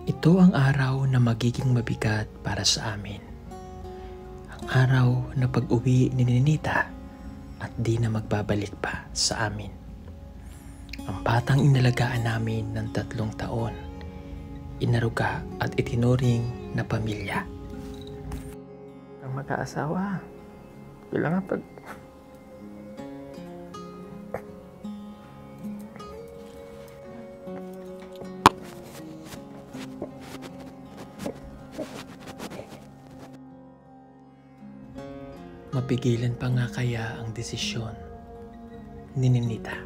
Ito ang araw na magiging mabigat para sa amin. Ang araw na pag-uwi ni Ninita at di na magbabalik pa sa amin. Ang batang inalagaan namin ng 3 taon, inaruga at itinuring na pamilya. Ang mag-aasawa, kailangan pag... Mapigilan pa nga kaya ang desisyon ni Ninita.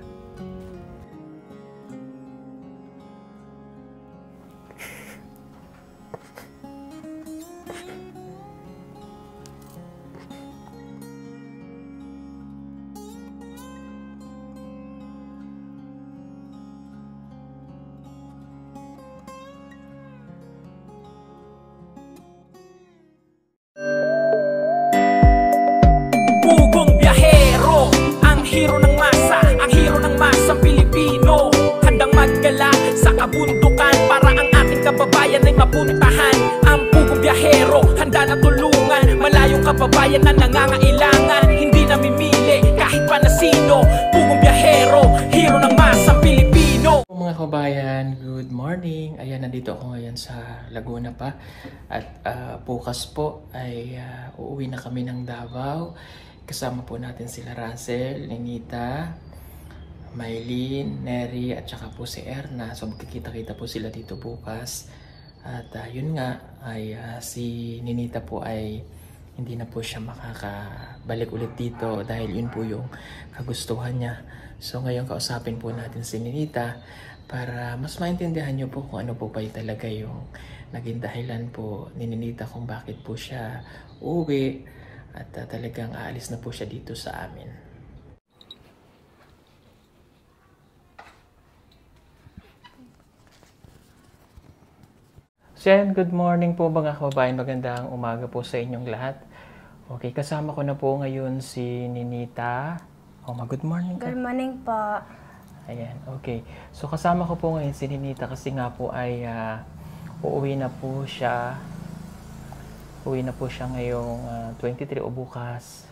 Hero ng masa, ang hero ng masang Pilipino, handang maggala sa kabundukan para ang ating kababayan ay mapuntahan. Ang pugong biyahero, handa na tulungan malayong kababayan na nangangailangan. Hindi namimili kahit pa na sino. Pugong biyahero, hero ng masang Pilipino. Mga kababayan, good morning. Ayan, nandito ako ngayon sa Laguna pa. At bukas po ay uuwi na kami ng Davao. Kasama po natin sila Russell, Ninita, Maylene, Neri at saka po si Erna. So magkikita-kita po sila dito bukas. At yun nga ay si Ninita po ay hindi na po siya makakabalik ulit dito dahil yun po yung kagustuhan niya. So ngayon kausapin po natin si Ninita para mas maintindihan niyo po kung ano po ba talaga yung naging dahilan po ni Ninita kung bakit po siya uwi. At talagang aalis na po siya dito sa amin. Sen, good morning po mga kababayan. Magandang umaga po sa inyong lahat. Okay, kasama ko na po ngayon si Ninita. Good morning ka. Good morning po. Ayan, okay. So kasama ko po ngayon si Ninita kasi nga po ay uuwi na po siya. Uwi na po siya ngayong 23 o bukas.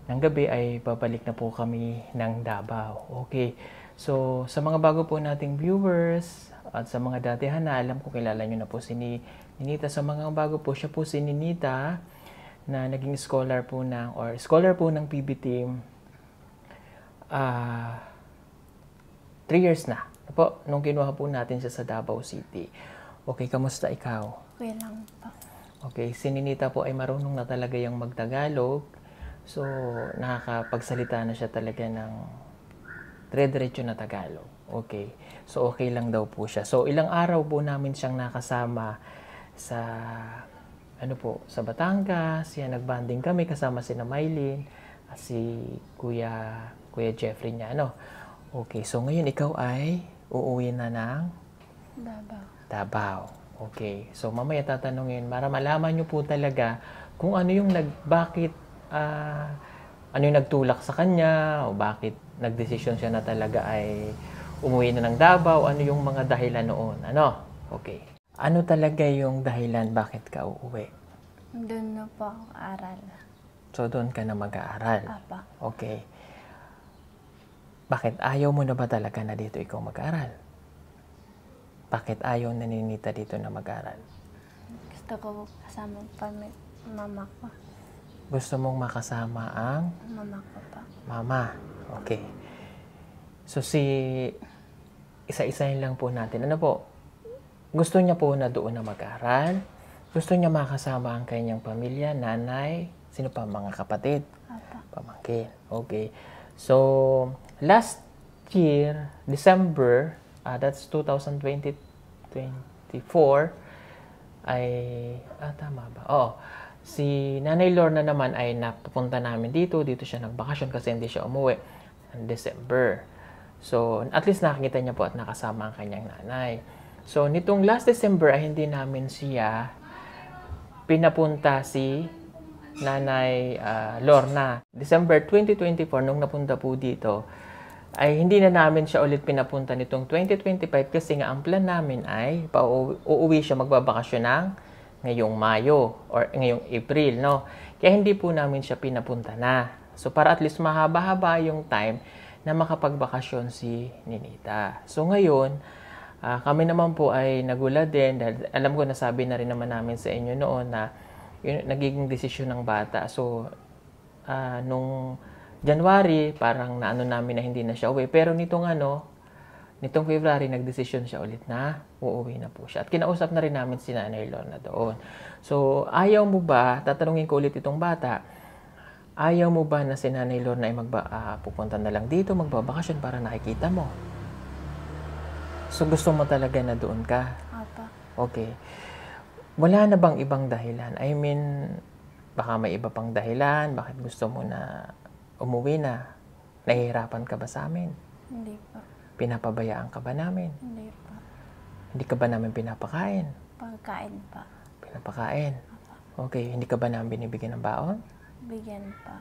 Ng gabi ay babalik na po kami ng Davao. Okay. So, sa mga bago po nating viewers at sa mga datihan na alam ko kilala nyo na po si Ninita. Sa mga bago po, siya po si Ninita na naging scholar po ng PB team 3 years na. Po, nung kinuha po natin siya sa Davao City. Okay, kamusta ikaw? Okay lang po. Okay, si Ninita po ay marunong na talaga yung magtagalog. So, nakakapagsalita na siya talaga ng dire-diretso na Tagalog. Okay. So, okay lang daw po siya. So, ilang araw po namin siyang nakasama sa sa Batangas. Yan, nagbanding kami kasama si Maylene at si Kuya Jeffrey niya. Okay, so ngayon ikaw ay uuwi na ng Davao. Okay. So, mamaya tatanungin para malaman nyo po talaga kung ano yung ano yung nagtulak sa kanya o bakit nagdesisyon siya na talaga ay umuwi na ng Davao, ano yung mga dahilan noon. Okay. Ano talaga yung dahilan bakit ka uuwi? Doon na po ako aral. So, doon ka na mag-aaral? Apa. Okay. Bakit? Ayaw mo na ba talaga na dito ikaw mag-aaral? Bakit ayaw na Ninita dito na mag-aral? Gusto ko kasama mama ko. Gusto mong makasama ang? Mama ko pa. Mama. Okay. So isa-isahin lang po natin. Ano po? Gusto niya po na doon na mag-aral? Gusto niya makasama ang kanyang pamilya, nanay? Sino pa? Mga kapatid? Apa. Pamangkin. Okay. So, last year, December, that's 2024 ay tama ba? Si Nanay Lorna naman ay napupunta namin dito siya nagbakasyon kasi hindi siya umuwi in December. So at least nakikita niya po at nakasama ang kanyang nanay. So nitong last December ay hindi namin siya pinapunta si Nanay Lorna. December 2024 nung napunta po dito ay hindi na namin siya ulit pinapunta nitong 2025 kasi nga ang plan namin ay uuwi siya magbabakasyon ng ngayong Mayo or ngayong April, no? Kaya hindi po namin siya pinapunta na. So para at least mahaba-haba yung time na makapagbakasyon si Ninita. So ngayon, kami naman po ay nagulat din dahil alam ko nasabi na rin naman namin sa inyo noon na yun, nagiging desisyon ng bata. So nung January, parang naano namin na hindi na siya uwi. Pero nitong February, nagdesisyon siya ulit na uuwi na po siya. At kinausap na rin namin si Nanay Lorna doon. So, ayaw mo ba, tatanungin ko ulit itong bata, ayaw mo ba na si Nanay Lorna ay pupunta na lang dito, magbabakasyon para nakikita mo? So, gusto mo talaga na doon ka? Opo. Okay. Wala na bang ibang dahilan? I mean, baka may iba pang dahilan, bakit gusto mo na umuwi na? Nahihirapan ka ba sa amin? Hindi po. Pinapabayaan ka ba namin? Hindi po. Hindi ka ba namin pinapakain? Pagkain pa. Pinapakain? Okay, hindi ka ba namin binibigyan ng baon? Bigyan pa.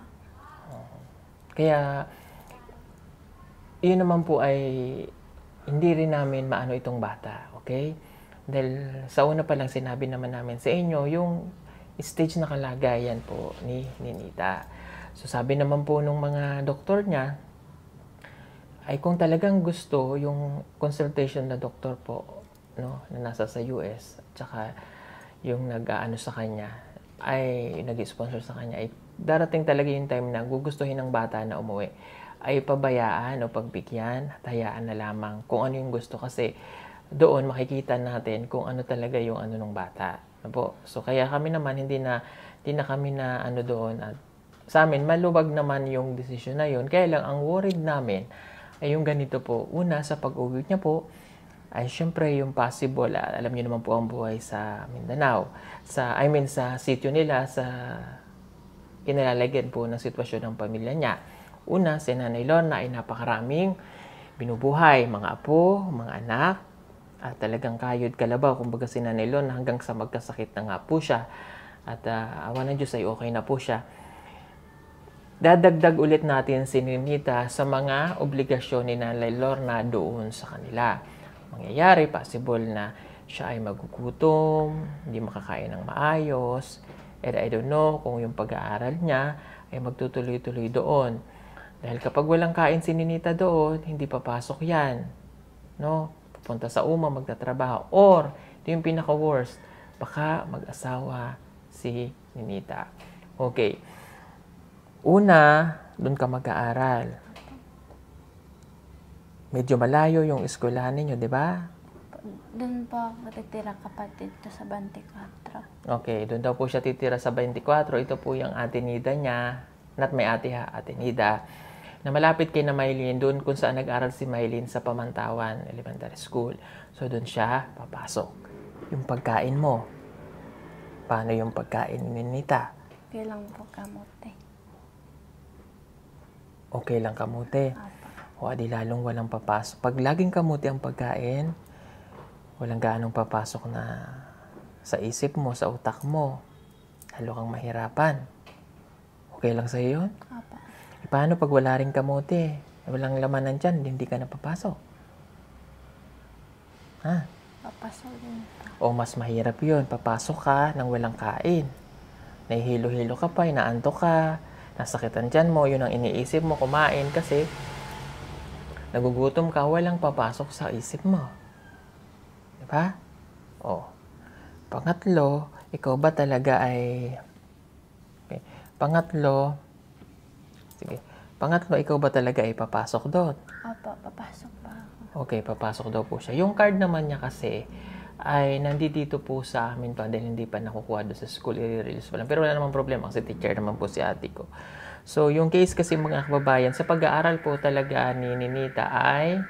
Kaya, yun naman po ay hindi rin namin maano itong bata, okay? Dahil sa una pa lang sinabi naman namin sa inyo yung stage na kalagayan po ni Ninita. So sabi naman po nung mga doktor niya, ay kung talagang gusto yung consultation na doktor po, no, na nasa sa US, at saka yung nag-aano sa kanya, ay nag-sponsor sa kanya, ay darating talaga yung time na gugustuhin ng bata na umuwi, ay pabayaan o pagbigyan, at hayaan na lamang kung ano yung gusto kasi doon makikita natin kung ano talaga yung ano ng bata. Ano po? So kaya kami naman hindi na kami na ano doon at sa amin maluwag naman yung desisyon na yun. Kaya lang ang worried namin ay yung ganito po. Una sa pag-uwi niya po ay syempre yung possible, alam niyo naman po ang buhay sa Mindanao. Sa sitio nila, sa kinalalagyan po ng sitwasyon ng pamilya niya. Una, si Nanay Lorna ay napakaraming binubuhay, mga apo, mga anak, at talagang kayod kalabaw. Kumbaga si Nanay Lorna hanggang sa magkasakit na nga po siya. At awa ng Diyos ay okay na po siya. Dadagdag ulit natin si Ninita sa mga obligasyon ni Nanay Lorna doon sa kanila. Mangyayari, possible na siya ay magugutom, hindi makakain ng maayos, and I don't know kung yung pag-aaral niya ay magtutuloy-tuloy doon. Dahil kapag walang kain si Ninita doon, hindi papasok yan. No? Pupunta sa magtatrabaho. Or, ito yung pinaka-worst, baka mag-asawa si Ninita. Okay. Una, doon ka mag-aaral. Medyo malayo yung eskwelahan ninyo, di ba? Doon po ako titira kapatid ko sa 24. Okay, doon daw po siya titira sa 24. Ito po yung ate Nida niya. Not may ate ha, ate Nida. Na malapit kay na Maylene, doon kung saan nag-aral si Maylene sa Pamantawan Elementary School. So doon siya papasok. Yung pagkain mo. Paano yung pagkain ni Ninita? Okay lang po kamote. Okay lang kamote. O adi lalong walang papasok. Pag laging kamote ang pagkain, walang gaanong papasok na sa isip mo, sa utak mo. Lalo kang mahirapan. Okay lang sa'yo yun? Apa. Paano pag wala rin kamote? Walang lamanan dyan, hindi ka na papasok. Ha? Papasok din po. O mas mahirap yun, papasok ka nang walang kain. Nahihilo-hilo ka pa, inaantok ka, nasakitan dyan mo, yun ang iniisip mo, kumain kasi nagugutom ka, walang papasok sa isip mo. Diba? O. Pangatlo, ikaw ba talaga ay... Okay. Pangatlo, ikaw ba talaga ay papasok doon? Opo, papasok pa ako. Okay, papasok daw po siya. Yung card naman niya kasi ay nandito po sa amin pa dahil hindi pa nakukuha doon sa school, i-release pa lang. Pero wala namang problema kasi teacher naman po si ate ko. So, yung case kasi mga kababayan, sa pag-aaral po talaga ni Ninita ay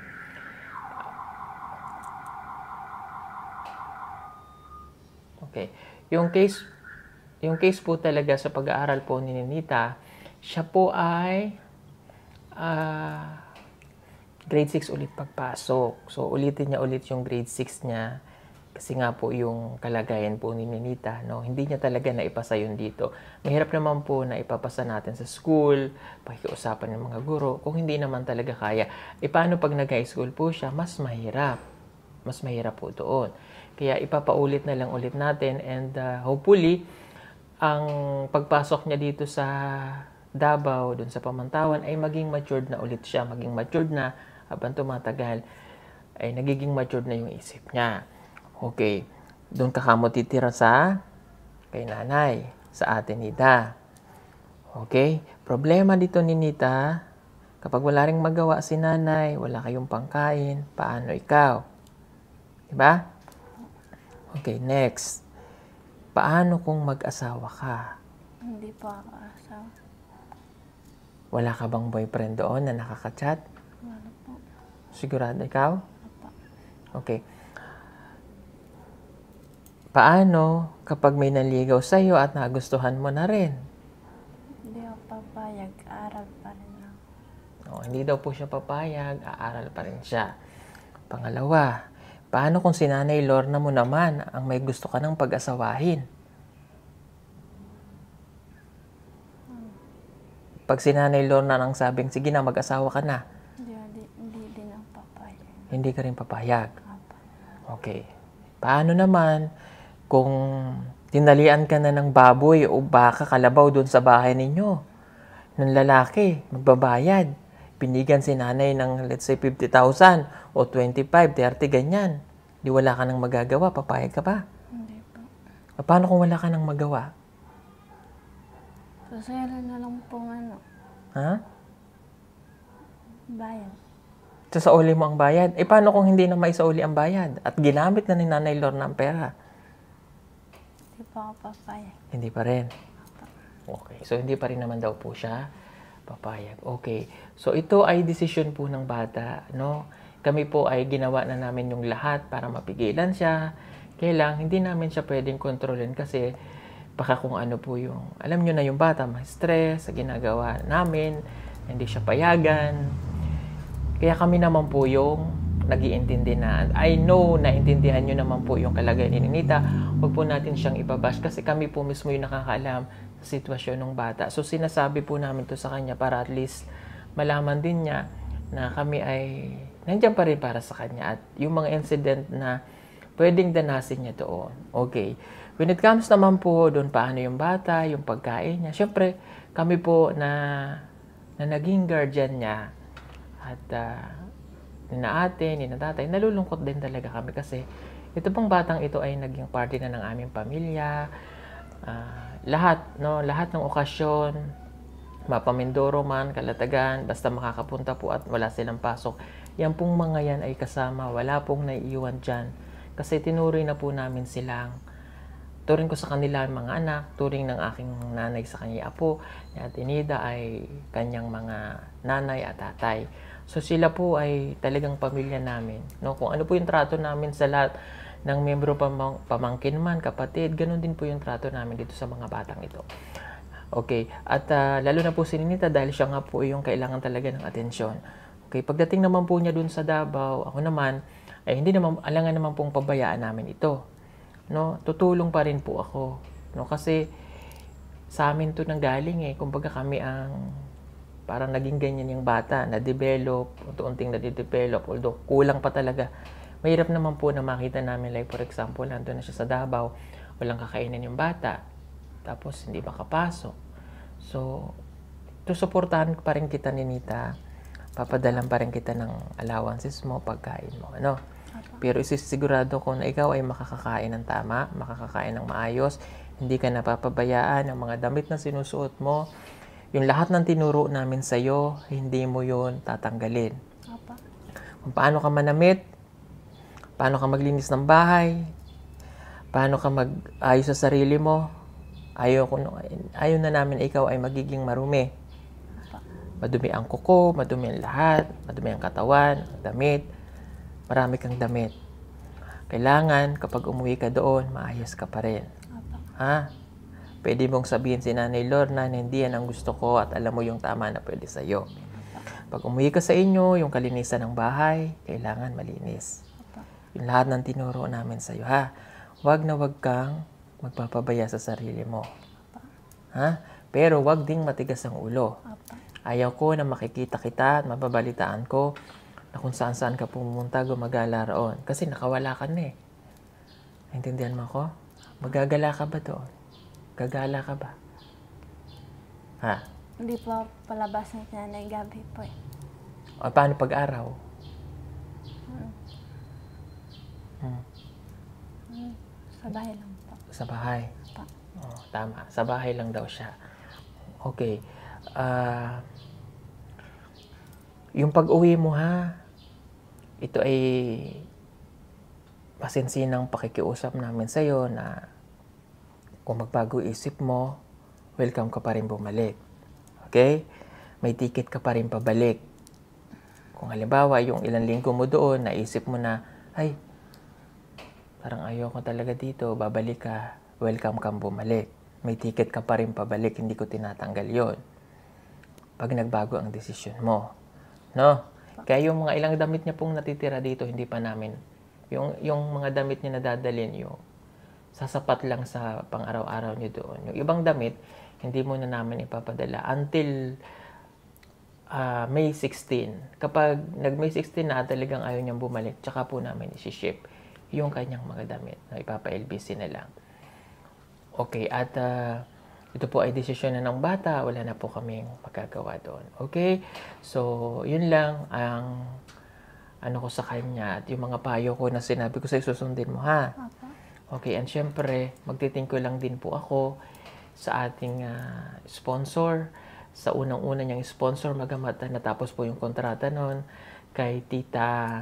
okay. Yung case po talaga sa pag-aaral po ni Ninita, siya po ay grade 6 ulit pagpasok. So, ulitin niya ulit yung grade 6 niya Kasi nga po yung kalagayan po ni Ninita, no, hindi niya talaga naipasa yun dito. Mahirap naman po na ipapasa natin sa school, pakikiusapan ng mga guro, kung hindi naman talaga kaya. Paano pag nag-high school po siya, mas mahirap. Mas mahirap po doon. Kaya ipapaulit na lang ulit natin and hopefully, ang pagpasok niya dito sa Davao, dun sa Pamantawan, ay maging matured na ulit siya. Maging matured na habang tumatagal, ay nagiging matured na yung isip niya. Okay, doon ka kamo titira sa kay nanay, sa ate Nita. Okay, problema dito ni Nita, kapag wala ring magawa si nanay, wala kayong pangkain, paano ikaw? Diba? Okay, next. Paano kung mag-asawa ka? Hindi po ako asawa. Wala ka bang boyfriend doon na nakaka-chat? Wala po. Sigurado ikaw? Apa. Okay. Paano kapag may naligaw sa'yo at nagustuhan mo na rin? Hindi ako papayag. Aral pa rin ako. Hindi daw po siya papayag, aaral pa rin siya. Pangalawa, paano kung si Nanay Lorna mo naman ang may gusto ka ng pag-asawahin? Pag si Nanay Lorna nang sabing, sige na, mag-asawa ka na, Hindi din ako papayag. hindi ka rin papayag. Apa. Okay. Paano naman kung tinalian ka na ng baboy o baka kalabaw doon sa bahay ninyo? Ng lalaki, magbabayad. Binigyan si nanay ng let's say 50,000 o 25, 30, ganyan. Di wala ka nang magagawa, papayag ka ba? Hindi po. Paano kung wala ka nang magawa? Suselo na lang po Ha? bayan. Sasauli mo ang bayad. Paano kung hindi na maisauli ang bayad? At ginamit na ni Nanay Lorna ang pera? Hindi po ako papayag. Hindi pa rin. Okay. So, hindi pa rin naman daw po siya papayag. Okay. So, ito ay decision po ng bata, no? Kami po ay ginawa na namin yung lahat para mapigilan siya. Kaya lang, hindi namin siya pwedeng kontrolin kasi baka kung ano po yung, alam nyo na yung bata, ma-stress sa ginagawa namin, hindi siya payagan. Kaya kami naman po yung nag-iintindi na. I know, naintindihan nyo naman po yung kalagayan ni Ninita. Huwag po natin siyang ibabash kasi kami po mismo yung nakakaalam sa sitwasyon ng bata. So, sinasabi po namin to sa kanya para at least malaman din niya na kami ay nandiyan pa rin para sa kanya. At yung mga incident na pwedeng danasin niya doon. Okay. When it comes naman po doon, paano yung bata, yung pagkain niya. Siyempre, kami po na naging guardian niya at ni na ate, ni na tatay, nalulungkot din talaga kami kasi ito pong batang ito ay naging party na ng aming pamilya. Lahat ng okasyon, Mapamindoro man, Kalatagan, basta makakapunta po at wala silang pasok. Yan pong mga yan ay kasama, wala pong naiiwan dyan. Kasi tinuring na po namin silang, turing ko sa kanila mga anak, turing ng aking nanay sa kanya apo, ni Ate Nida ay kanyang mga nanay at tatay. So sila po ay talagang pamilya namin. No? Kung ano po yung trato namin sa lahat ng miyembro pamangkin man, kapatid, ganun din po yung trato namin dito sa mga batang ito. Okay, at lalo na po si Ninita dahil siya nga po yung kailangan talaga ng atensyon. Okay, pagdating naman po niya dun sa Davao, ako naman, ay hindi naman, alangan naman pong pabayaan namin ito. No, tutulong pa rin po ako. No, kasi sa amin to nanggaling eh. Kumbaga kami ang parang naging ganyan yung bata, na-develop, unti-unting na-develop, although kulang pa talaga. Mahirap naman po na makita namin, like for example, nandun na siya sa Davao, walang kakainin yung bata, tapos hindi makapasok. So, susuportahan pa rin kita ni Nita, papadalan pa rin kita ng allowances mo, pagkain mo, ano? Pero isisigurado ko na ikaw ay makakakain ng tama, makakakain ng maayos, hindi ka napapabayaan ng mga damit na sinusuot mo. Yung lahat ng tinuro namin sa'yo, hindi mo yun tatanggalin. Apa. Kung paano ka manamit, paano ka maglinis ng bahay, paano ka mag-ayos sa sarili mo, ayaw na namin ikaw ay magiging marumi. Madumi ang kuko, madumi ang lahat, madumi ang katawan, damit, marami kang damit. Kailangan kapag umuwi ka doon, maayos ka pa rin. Ha? Pwede mong sabihin si Nanay Lorna na hindi yan ang gusto ko at alam mo yung tama na pwede sa'yo. Pag umuwi ka sa inyo, yung kalinisan ng bahay, kailangan malinis. Yung lahat ng tinuro namin sa'yo, ha? Wag na wag kang magpapabaya sa sarili mo. Ha? Pero wag ding matigas ang ulo. Apa. Ayaw ko na makikita kita at mababalitaan ko na kung saan-saan ka pumunta, gumagala roon. Kasi nakawala ka na eh. Naintindihan mo ako? Magagala ka ba doon? Gagala ka ba? Ha? Hindi po palabas ng nanay gabi po eh. O paano pag-araw? Sa bahay lang po. Sa bahay? Apa. Oh, tama. Sa bahay lang daw siya. Okay. Yung pag-uwi mo ha, ito ay pasinsinang pakikiusap namin sa'yo na kung magbago isip mo, welcome ka pa rin bumalik. Okay? May ticket ka pa rin pabalik. Kung halimbawa, yung ilang linggo mo doon, naisip mo na, ay, parang ayoko talaga dito, babalik ka, welcome kang bumalik. May ticket ka pa rin pabalik, hindi ko tinatanggal yon. Pag nagbago ang desisyon mo. No? Kaya yung mga ilang damit niya pong natitira dito, hindi pa namin, yung mga damit niya na dadalhin, yung sasapat lang sa pang-araw-araw niyo doon. Yung ibang damit, hindi mo na namin ipapadala until May 16. Kapag nag-May 16 na talagang ayaw niyang bumalik, tsaka po namin isi-ship yung kanyang mga damit na ipapa-LBC na lang. Okay, at ito po ay desisyon na ng bata, wala na po kaming magagawa doon. Okay? So, yun lang ang ano ko sa kanya at yung mga payo ko na sinabi ko sa'yo, susundin mo ha. Apa. Okay, and syempre, magtitingko lang din po ako sa ating sponsor, sa unang-una niyang sponsor, magamat na natapos po yung kontrata noon kay Tita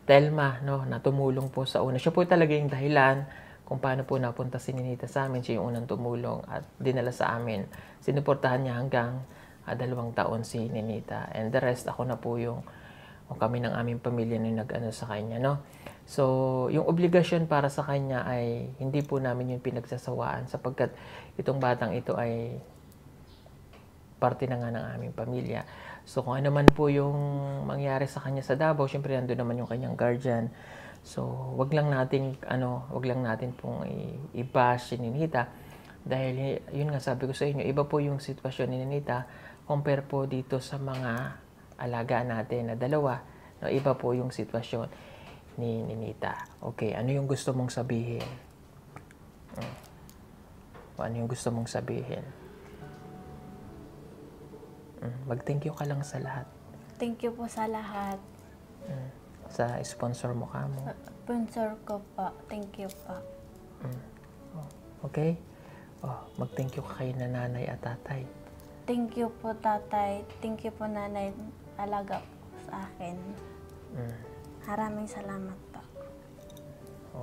Telma, no, na tumulong po sa una. Siya po talaga yung dahilan kung paano po napunta si Ninita sa amin. Siya yung unang tumulong at dinala sa amin. Sinuportahan niya hanggang 2 taon si Ninita. And the rest, ako na po yung kami ng aming pamilya na nag-ano sa kanya, no? So, yung obligasyon para sa kanya ay hindi po namin yung pinagsasawaan sapagkat itong batang ito ay parte na nga ng aming pamilya. So, kung ano man po yung mangyari sa kanya sa Davao, syempre nandun naman yung kanyang guardian. So, wag lang natin pong i-bash si Ninita dahil yun nga sabi ko sa inyo, iba po yung sitwasyon ni Ninita compare po dito sa mga alaga natin na dalawa. No, iba po yung sitwasyon ni Ninita. Okay, ano yung gusto mong sabihin? Ano yung gusto mong sabihin? Mag-thank you ka lang sa lahat. Thank you po sa lahat. Sa sponsor mo ka mo. Sponsor ko po. Thank you po. Okay? Mag-thank you ka kay nanay at tatay. Thank you po tatay. Thank you po nanay. Alaga po sa akin. Maraming salamat po.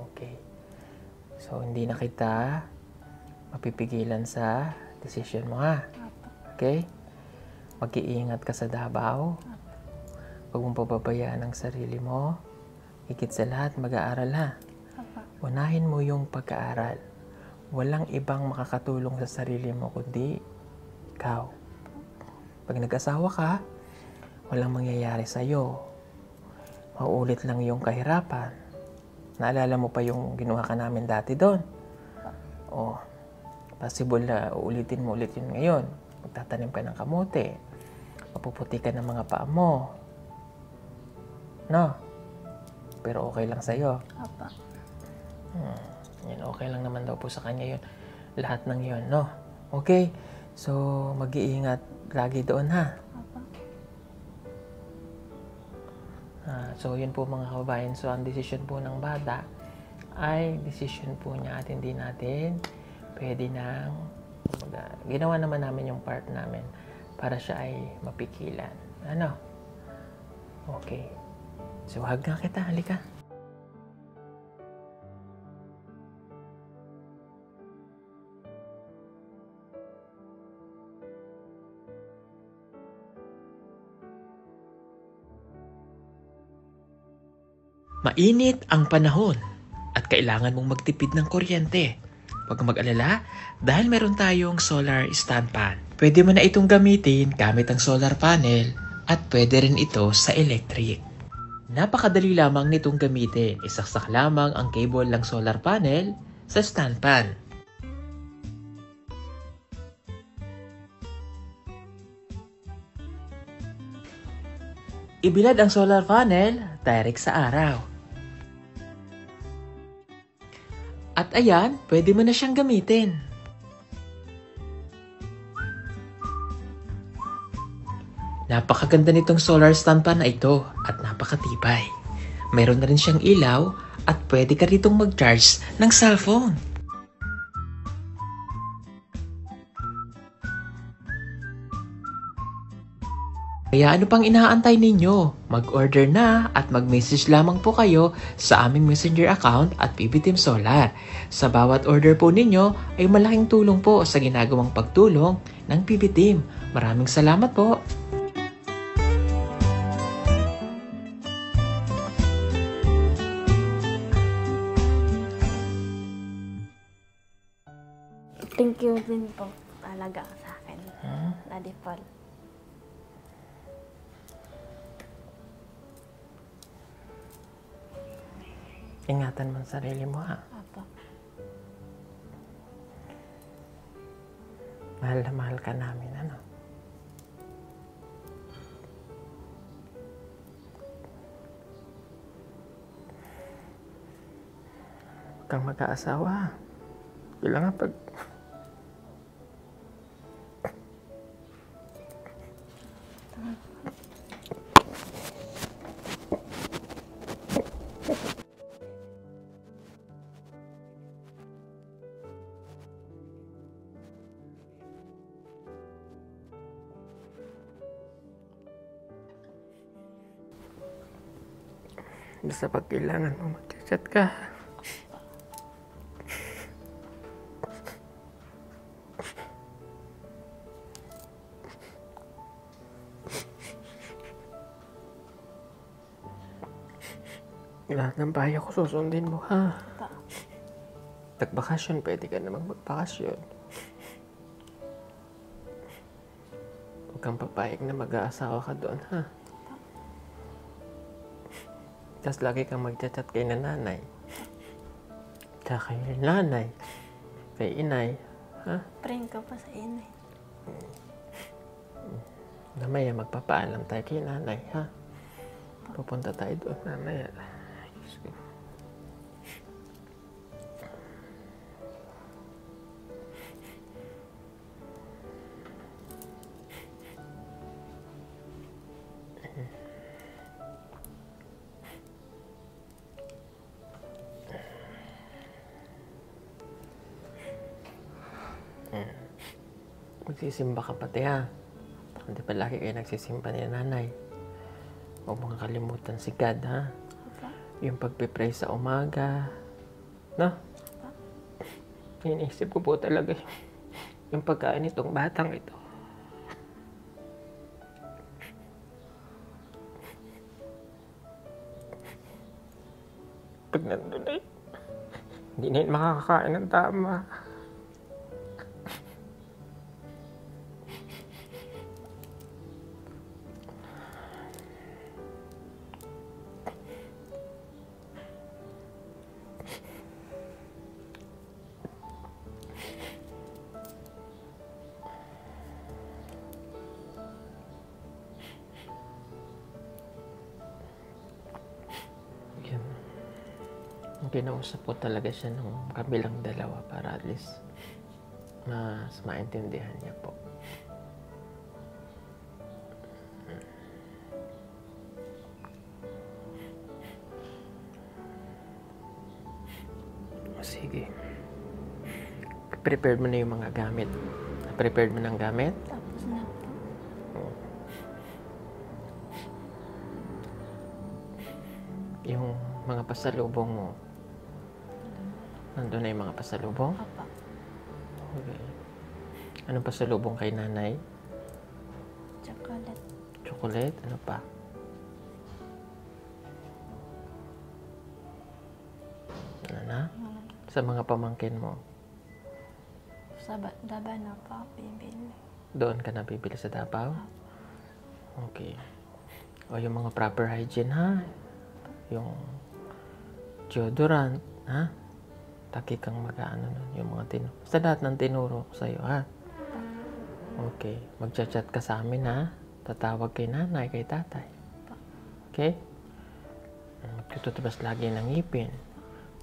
Okay. So, hindi na kita mapipigilan sa decision mo ha. Okay? Mag-iingat ka sa Davao. Huwag mong pababayaan ang sarili mo. Higit sa lahat, mag-aaral ha. Unahin mo yung pag-aaral. Walang ibang makakatulong sa sarili mo kundi ikaw. Pag nag-asawa ka, walang mangyayari sa'yo. Mauulit lang yung kahirapan. Naalala mo pa yung ginawa ka namin dati doon? Possible na uulitin mo ulit yun ngayon. Magtatanim ka ng kamote. Mapuputi ka ng mga paa mo. No? Pero okay lang sa'yo. Apa. Yan, okay lang naman daw po sa kanya yun. Lahat ng yun, no? Okay? So, mag-iingat lagi doon, ha? Apa. So, yun po mga kababayan. So, ang decision po ng bata ay decision po niya at hindi natin pwede nang ginawa naman namin yung part namin para siya ay mapigilan. Ano? Okay. So, hug nga kita. Halika. Mainit ang panahon at kailangan mong magtipid ng kuryente. Huwag kang mag-alala dahil meron tayong solar stand fan. Pwede mo na itong gamitin gamit ang solar panel at pwede rin ito sa electric. Napakadali lamang nitong gamitin. Isaksak lamang ang cable ng solar panel sa stand fan. Ibilad ang solar panel direct sa araw. At ayan, pwede mo na siyang gamitin. Napakaganda nitong solar stand fan na ito at napakatibay. Mayroon na rin siyang ilaw at pwede ka ritong mag-charge ng cellphone. Kaya ano pang inaantay ninyo? Mag-order na at mag-message lamang po kayo sa aming messenger account at PB Team Solar. Sa bawat order po ninyo ay malaking tulong po sa ginagawang pagtulong ng PB Team. Maraming salamat po! Thank you din po talaga sa akin, Daddy Paul. Ingatan mo ang sarili mo, ha? Apo. Mahal na mahal ka namin, ano? Huwag kang mag-aasawa. Kailangan pag... Basta pag kailangan mo, mag-chat ka. Lahat ng payo ko susundin mo, ha? Nagbakasyon, pwede ka namang magbakasyon. Huwag kang papayag na mag-aasawa ka doon, ha? Tapos lagi kang magchat-chat kay nanay. Tsaka kay nanay. Kay inay. Ha? Praying ka pa sa inay. Mamaya magpapaalam tayo kay nanay, ha? Pupunta tayo doon mamaya. Magsisimba ka pati, ha? Hindi pa lagi kayo nagsisimba ni nanay. Huwag mong kalimutan si God, ha? Yung pagpipray sa umaga. No? Iniisip ko po talaga yung pagkain nitong batang ito. Pag nandun ay, hindi na yun makakakain ng tama. Kinausap ko talaga siya ng kabilang dalawa para at least mas maintindihan niya po. Sige. Prepared mo na yung mga gamit. Prepared mo ng gamit? Tapos na po. Yung mga pasalubong mo. Nandun na yung mga pasalubong? Papa. Okay. Anong pasalubong kay nanay? Chocolate. Chocolate? Ano pa? Ano na? Sa mga pamangkin mo? Sa Daba na po ako bibili. Doon ka na bibili sa Davao? Okay. O yung mga proper hygiene, ha? yung deodorant, ha? Taki kang mag-ano nun, yung mga basta lahat ng tinuro ko sa'yo, ha? Okay, magchat-chat ka sa amin, ha? Tatawag kay nanay, kay tatay. Okay? Magtutubas lagi ng ngipin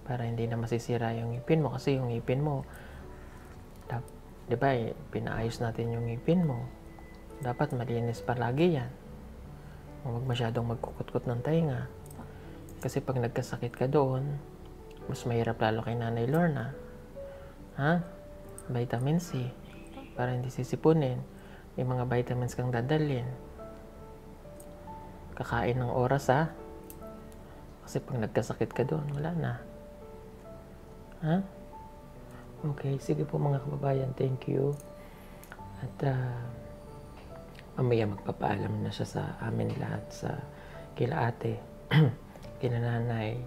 para hindi na masisira yung ngipin mo kasi yung ngipin mo, di ba, pinaayos natin yung ngipin mo. Dapat malinis palagi yan. Huwag masyadong magkukot-kot ng tainga. Kasi pag nagkasakit ka doon, mas mahirap lalo kay Nanay Lorna. Ha? Vitamin C. Para hindi sisipunin. May mga vitamins kang dadalhin. Kakain ng oras, ha? Kasi pag nagkasakit ka doon, wala na. Ha? Okay, sige po mga kababayan. Thank you. At mamaya magpapaalam na siya sa amin lahat, sa kila ate, kila nanay.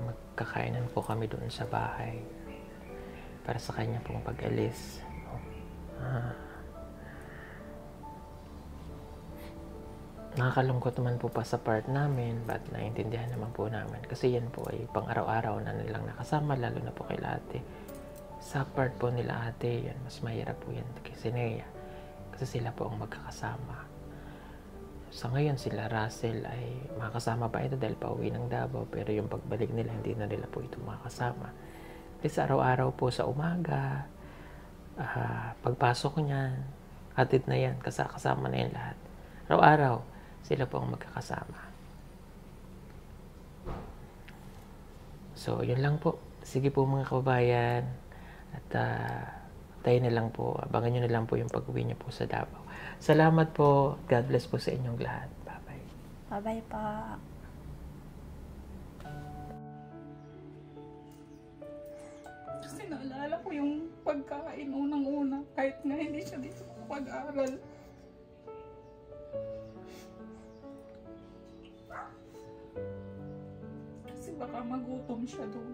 Magkakainan po kami doon sa bahay para sa kanya pong pag-alis. Nakakalungkot naman po pa sa part namin, but naiintindihan naman po namin kasi yan po ay pang araw-araw na nilang nakasama, lalo na po kay ate. Sa part po nila ate, yan, mas mahirap po yan kasi Nea, kasi sila po ang magkakasama. Sa ngayon sila Russell ay makakasama pa ito dahil pauwi ng Davao, pero yung pagbalik nila hindi na nila po ito makakasama. Kasi sa araw-araw po sa umaga, pagpasok niyan, hatid na yan, kasama na yan lahat. Araw-araw sila po ang magkakasama. So, yun lang po. Sige po mga kababayan. At tayo na lang po. Abangan nyo na lang po yung pag-uwi niyo po sa Davao. Salamat po. God bless po sa inyong lahat. Bye-bye. Bye-bye po. Kasi naalala ko yung pagkain unang-una. Kahit nga hindi siya dito pag-aral. Kasi baka magutom siya doon.